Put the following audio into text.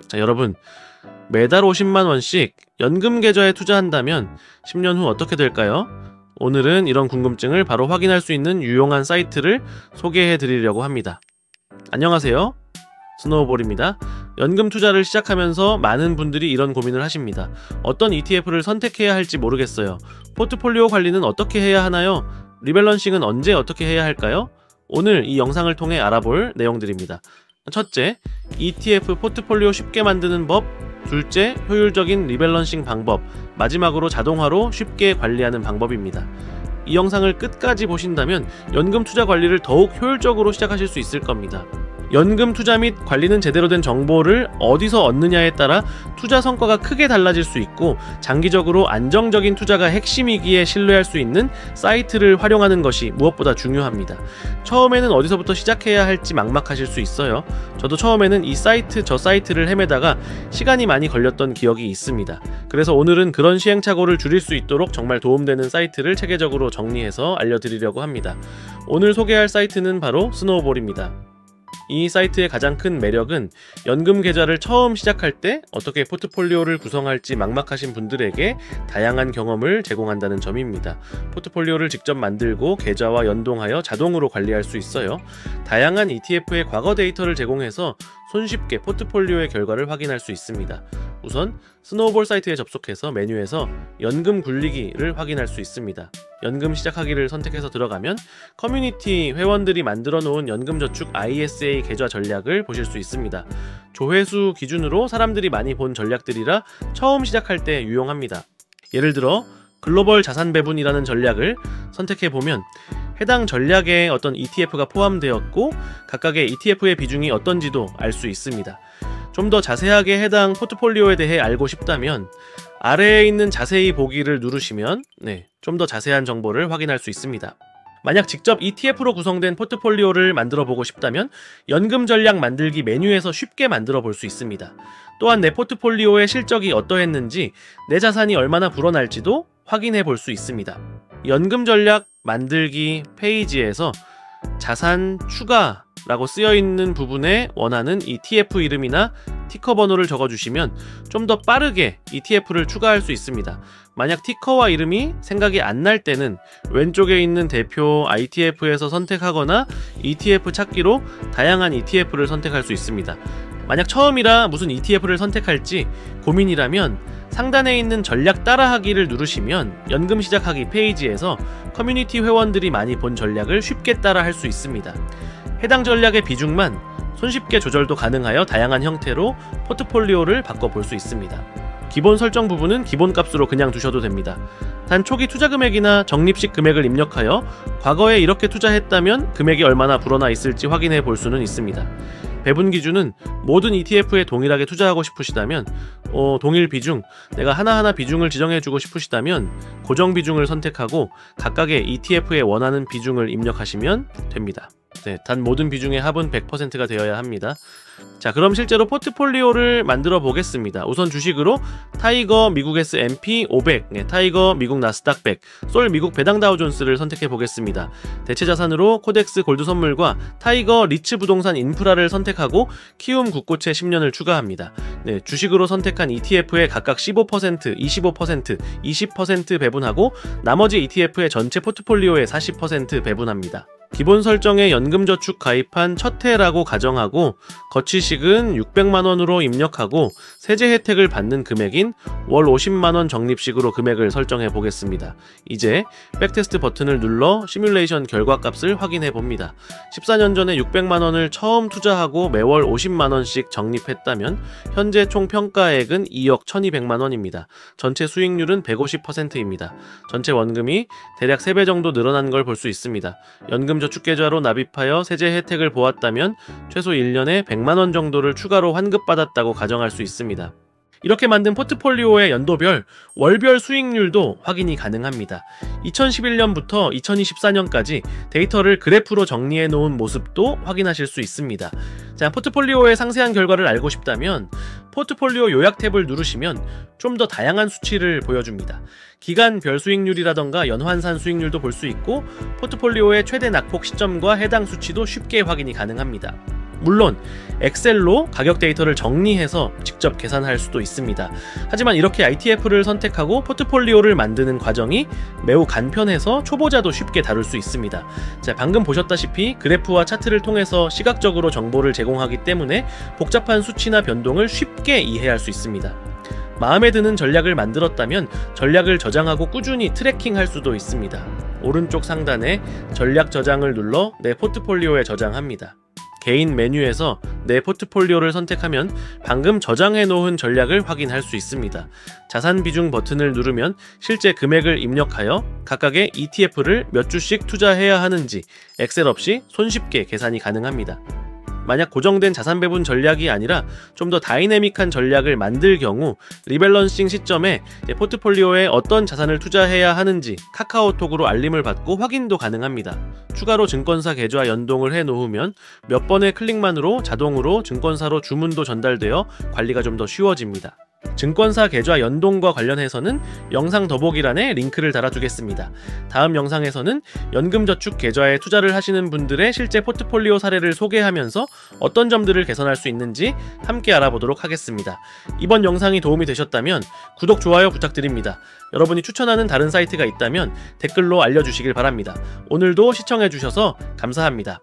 자, 여러분, 매달 50만원씩 연금 계좌에 투자한다면 10년 후 어떻게 될까요? 오늘은 이런 궁금증을 바로 확인할 수 있는 유용한 사이트를 소개해 드리려고 합니다. 안녕하세요, 스노우볼입니다. 연금 투자를 시작하면서 많은 분들이 이런 고민을 하십니다. 어떤 ETF를 선택해야 할지 모르겠어요. 포트폴리오 관리는 어떻게 해야 하나요? 리밸런싱은 언제 어떻게 해야 할까요? 오늘 이 영상을 통해 알아볼 내용들입니다. 첫째, ETF 포트폴리오 쉽게 만드는 법. 둘째, 효율적인 리밸런싱 방법. 마지막으로 자동화로 쉽게 관리하는 방법입니다. 이 영상을 끝까지 보신다면 연금 투자 관리를 더욱 효율적으로 시작하실 수 있을 겁니다. 연금 투자 및 관리는 제대로 된 정보를 어디서 얻느냐에 따라 투자 성과가 크게 달라질 수 있고, 장기적으로 안정적인 투자가 핵심이기에 신뢰할 수 있는 사이트를 활용하는 것이 무엇보다 중요합니다. 처음에는 어디서부터 시작해야 할지 막막하실 수 있어요. 저도 처음에는 이 사이트 저 사이트를 헤매다가 시간이 많이 걸렸던 기억이 있습니다. 그래서 오늘은 그런 시행착오를 줄일 수 있도록 정말 도움되는 사이트를 체계적으로 정리해서 알려드리려고 합니다. 오늘 소개할 사이트는 바로 스노우볼입니다. 이 사이트의 가장 큰 매력은 연금 계좌를 처음 시작할 때 어떻게 포트폴리오를 구성할지 막막하신 분들에게 다양한 경험을 제공한다는 점입니다. 포트폴리오를 직접 만들고 계좌와 연동하여 자동으로 관리할 수 있어요. 다양한 ETF의 과거 데이터를 제공해서 손쉽게 포트폴리오의 결과를 확인할 수 있습니다. 우선 스노우볼 사이트에 접속해서 메뉴에서 연금 굴리기를 확인할 수 있습니다. 연금 시작하기를 선택해서 들어가면 커뮤니티 회원들이 만들어 놓은 연금저축 ISA 계좌 전략을 보실 수 있습니다. 조회수 기준으로 사람들이 많이 본 전략들이라 처음 시작할 때 유용합니다. 예를 들어 글로벌 자산 배분이라는 전략을 선택해보면 해당 전략에 어떤 ETF가 포함되었고 각각의 ETF의 비중이 어떤지도 알 수 있습니다. 좀 더 자세하게 해당 포트폴리오에 대해 알고 싶다면 아래에 있는 자세히 보기를 누르시면 좀 더 자세한 정보를 확인할 수 있습니다. 만약 직접 ETF로 구성된 포트폴리오를 만들어 보고 싶다면 연금 전략 만들기 메뉴에서 쉽게 만들어 볼 수 있습니다. 또한 내 포트폴리오의 실적이 어떠했는지, 내 자산이 얼마나 불어날지도 확인해 볼 수 있습니다. 연금 전략 만들기 페이지에서 자산 추가라고 쓰여있는 부분에 원하는 ETF 이름이나 티커 번호를 적어주시면 좀 더 빠르게 ETF를 추가할 수 있습니다. 만약 티커와 이름이 생각이 안 날 때는 왼쪽에 있는 대표 ITF에서 선택하거나 ETF 찾기로 다양한 ETF를 선택할 수 있습니다. 만약 처음이라 무슨 ETF를 선택할지 고민이라면 상단에 있는 전략 따라하기를 누르시면 연금 시작하기 페이지에서 커뮤니티 회원들이 많이 본 전략을 쉽게 따라할 수 있습니다. 해당 전략의 비중만 손쉽게 조절도 가능하여 다양한 형태로 포트폴리오를 바꿔볼 수 있습니다. 기본 설정 부분은 기본값으로 그냥 두셔도 됩니다. 단 초기 투자 금액이나 적립식 금액을 입력하여 과거에 이렇게 투자했다면 금액이 얼마나 불어나 있을지 확인해 볼 수는 있습니다. 배분 기준은 모든 ETF에 동일하게 투자하고 싶으시다면 동일 비중, 내가 하나하나 비중을 지정해주고 싶으시다면 고정 비중을 선택하고 각각의 ETF에 원하는 비중을 입력하시면 됩니다. 단 모든 비중의 합은 100%가 되어야 합니다. 자, 그럼 실제로 포트폴리오를 만들어 보겠습니다. 우선 주식으로 타이거 미국 S&P 500, 타이거 미국 나스닥 100, 솔 미국 배당 다우존스를 선택해 보겠습니다. 대체 자산으로 코덱스 골드 선물과 타이거 리츠 부동산 인프라를 선택하고 키움 국고채 10년을 추가합니다. 주식으로 선택한 ETF에 각각 15%, 25%, 20% 배분하고 나머지 ETF의 전체 포트폴리오의 40% 배분합니다. 기본 설정에 연금저축 가입한 첫 해라고 가정하고 거치식은 600만원으로 입력하고 세제 혜택을 받는 금액인 월 50만원 적립식으로 금액을 설정해 보겠습니다. 이제 백테스트 버튼을 눌러 시뮬레이션 결과값을 확인해 봅니다. 14년 전에 600만원을 처음 투자하고 매월 50만원씩 적립했다면 현재 총 평가액은 2억 1200만원입니다. 전체 수익률은 150%입니다. 전체 원금이 대략 3배 정도 늘어난 걸 볼 수 있습니다. 연금저축계좌로 납입하여 세제 혜택을 보았다면 최소 1년에 100만원 정도를 추가로 환급받았다고 가정할 수 있습니다. 이렇게 만든 포트폴리오의 연도별, 월별 수익률도 확인이 가능합니다. 2011년부터 2024년까지 데이터를 그래프로 정리해 놓은 모습도 확인하실 수 있습니다. 자, 포트폴리오의 상세한 결과를 알고 싶다면 포트폴리오 요약 탭을 누르시면 좀 더 다양한 수치를 보여줍니다. 기간별 수익률이라던가 연환산 수익률도 볼 수 있고 포트폴리오의 최대 낙폭 시점과 해당 수치도 쉽게 확인이 가능합니다. 물론 엑셀로 가격 데이터를 정리해서 직접 계산할 수도 있습니다. 하지만 이렇게 ITF를 선택하고 포트폴리오를 만드는 과정이 매우 간편해서 초보자도 쉽게 다룰 수 있습니다. 자, 방금 보셨다시피 그래프와 차트를 통해서 시각적으로 정보를 제공하기 때문에 복잡한 수치나 변동을 쉽게 이해할 수 있습니다. 마음에 드는 전략을 만들었다면 전략을 저장하고 꾸준히 트래킹할 수도 있습니다. 오른쪽 상단에 전략 저장을 눌러 내 포트폴리오에 저장합니다. 개인 메뉴에서 내 포트폴리오를 선택하면 방금 저장해 놓은 전략을 확인할 수 있습니다. 자산 비중 버튼을 누르면 실제 금액을 입력하여 각각의 ETF를 몇 주씩 투자해야 하는지 엑셀 없이 손쉽게 계산이 가능합니다. 만약 고정된 자산 배분 전략이 아니라 좀 더 다이내믹한 전략을 만들 경우 리밸런싱 시점에 포트폴리오에 어떤 자산을 투자해야 하는지 카카오톡으로 알림을 받고 확인도 가능합니다. 추가로 증권사 계좌 연동을 해 놓으면 몇 번의 클릭만으로 자동으로 증권사로 주문도 전달되어 관리가 좀 더 쉬워집니다. 증권사 계좌 연동과 관련해서는 영상 더보기란에 링크를 달아두겠습니다. 다음 영상에서는 연금저축 계좌에 투자를 하시는 분들의 실제 포트폴리오 사례를 소개하면서 어떤 점들을 개선할 수 있는지 함께 알아보도록 하겠습니다. 이번 영상이 도움이 되셨다면 구독, 좋아요 부탁드립니다. 여러분이 추천하는 다른 사이트가 있다면 댓글로 알려주시길 바랍니다. 오늘도 시청해주셔서 감사합니다.